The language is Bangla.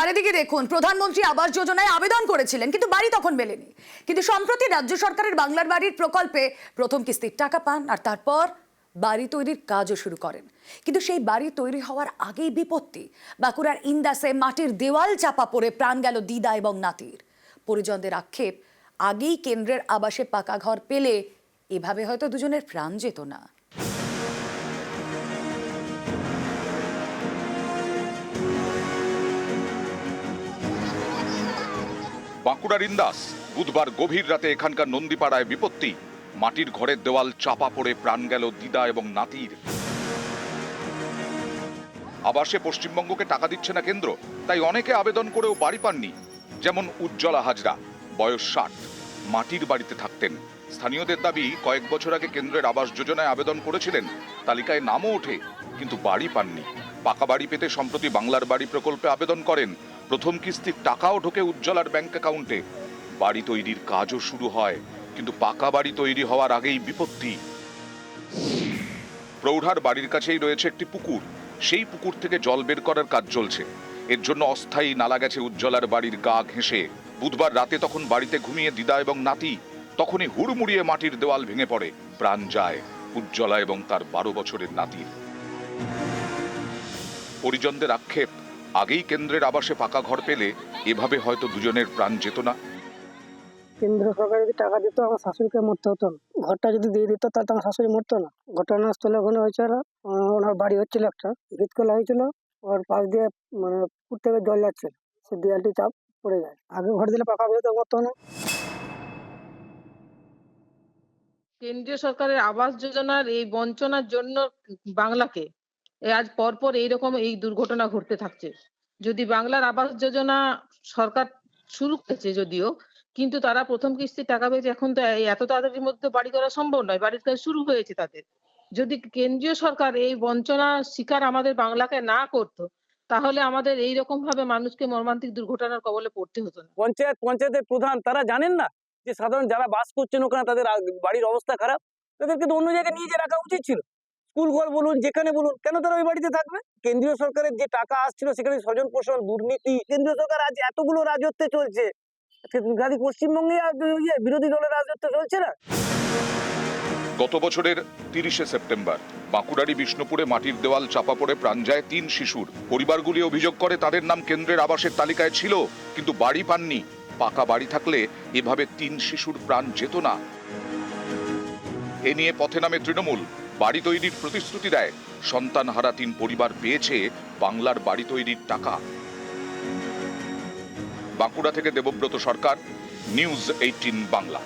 আর এদিকে দেখুন, প্রধানমন্ত্রী আবাস যোজনায় আবেদন করেছিলেন কিন্তু বাড়ি তখন মেলেনি। কিন্তু সম্প্রতি রাজ্য সরকারের বাংলার বাড়ির প্রকল্পে প্রথম কিস্তির টাকা পান আর তারপর বাড়ি তৈরির কাজও শুরু করেন। কিন্তু সেই বাড়ি তৈরি হওয়ার আগেই বিপত্তি। বাঁকুড়ার ইন্দাসে মাটির দেওয়াল চাপা পড়ে প্রাণ গেল দিদা এবং নাতির। পরিজনদের আক্ষেপ, আগেই কেন্দ্রের আবাসে পাকা ঘর পেলে এভাবে হয়তো দুজনের প্রাণ যেত না। বাঁকুড়ার ইন্দাস, বুধবার গভীর রাতে এখানকার নন্দীপাড়ায় বিপত্তি। মাটির ঘরের দেওয়াল চাপা পড়ে প্রাণ গেল দিদা এবং নাতির। আবাসে পশ্চিমবঙ্গকে টাকা দিচ্ছে না কেন্দ্র, তাই অনেকে আবেদন করেও বাড়ি পাননি। যেমন উজ্জ্বলা হাজরা, বয়স 60, মাটির বাড়িতে থাকতেন। স্থানীয়দের দাবি, কয়েক বছর আগে কেন্দ্রের আবাস যোজনায় আবেদন করেছিলেন, তালিকায় নামও ওঠে, কিন্তু বাড়ি পাননি। পাকা বাড়ি পেতে সম্প্রতি বাংলার বাড়ি প্রকল্পে আবেদন করেন। প্রথম কিস্তির টাকাও ঢোকে উজ্জ্বলার ব্যাংক অ্যাকাউন্টে। বাড়ি তৈরির কাজও শুরু হয়, কিন্তু পাকা বাড়ি তৈরি হওয়ার আগেই বিপত্তি। প্রৌঢ়ার বাড়ির কাছেই রয়েছে একটি পুকুর। সেই পুকুর থেকে জল বের করার কাজ চলছে। এর জন্য অস্থায়ী নালা গেছে উজ্জ্বলার বাড়ির গা ঘেঁষে। বুধবার রাতে তখন বাড়িতে ঘুমিয়ে দিদা এবং নাতি, তখনই হুড়মুড়িয়ে মাটির দেওয়াল ভেঙে পড়ে। প্রাণ যায় উজ্জ্বলা এবং তার 12 বছরের নাতির। পরিজনদের আক্ষেপ, আগেই কেন্দ্রের আবাসে পাকা ঘর পেলে এভাবে হয়তো দুজনের প্রাণ যেত না। কেন্দ্র সরকার যদি টাকা দিত, আমার শাশুড়িকে মরতে হতো না। ঘরটা যদি দিয়ে দিত, তাহলে আমার শাশুড়ি মরতো না। ঘটনাস্থলে ওখানে হয়েছিল, ওনার বাড়ি হচ্ছিল একটা ভিতকলা হয়েছিল, ওর পাশ দিয়ে মানে পুকুর থেকে জল যাচ্ছিল, সে দেয়ালটি চাপ পড়ে যায়। আগে ঘর দিলে পাকা হয়ে তো মরতো না। কেন্দ্রীয় সরকারের আবাস যোজনার এই বঞ্চনার জন্য বাংলাকে আজ পরপর এইরকম এই দুর্ঘটনা ঘটতে থাকছে। যদি বাংলার আবাস যোজনা সরকার শুরু করেছে যদিও, কিন্তু তারা প্রথম কিস্তির টাকা পেয়েছে। এখন তো এত তাড়াতাড়ির মধ্যে বাড়ি করা সম্ভব নয়, বাড়ির কাজ শুরু হয়েছে তাদের। যদি কেন্দ্রীয় সরকার এই বঞ্চনার শিকার আমাদের বাংলাকে না করতো, তাহলে আমাদের এইরকম ভাবে মানুষকে মর্মান্তিক দুর্ঘটনার কবলে পড়তে হতো না। পঞ্চায়েতের প্রধান তারা জানেন না যে সাধারণ যারা বাস করছেন ওখানে তাদের বাড়ির অবস্থা খারাপ, তাদেরকে তো অন্য জায়গায় নিয়ে রাখা উচিত ছিল। স্কুল ঘর বলুন, যেখানে বলুন, কেন তারা ওই বাড়িতে থাকবে? কেন্দ্রীয় সরকারের যে টাকা আসছিল সেখানে স্বজন পোষণ, দুর্নীতি। কেন্দ্রীয় সরকার আজ এতগুলো রাজত্বে চলছে, পশ্চিমবঙ্গে বিরোধী দলের রাজত্ব চলছে না। গত বছরের 30শে সেপ্টেম্বর বাঁকুড়ারি বিষ্ণুপুরে মাটির দেওয়াল চাপা পড়ে প্রাণ যায় 3 শিশুর। পরিবারগুলি অভিযোগ করে তাদের নাম কেন্দ্রের আবাসের তালিকায় ছিল, কিন্তু বাড়ি পাননি। পাকা বাড়ি থাকলে এভাবে 3 শিশুর প্রাণ যেত না। এ নিয়ে পথে নামে তৃণমূল। বাড়ি তৈরির প্রতিশ্রুতি দেয়। সন্তানহারা 3 পরিবার পেয়েছে বাংলার বাড়ি তৈরির টাকা। বাঁকুড়া থেকে দেবব্রত সরকার, নিউজ 18 বাংলা।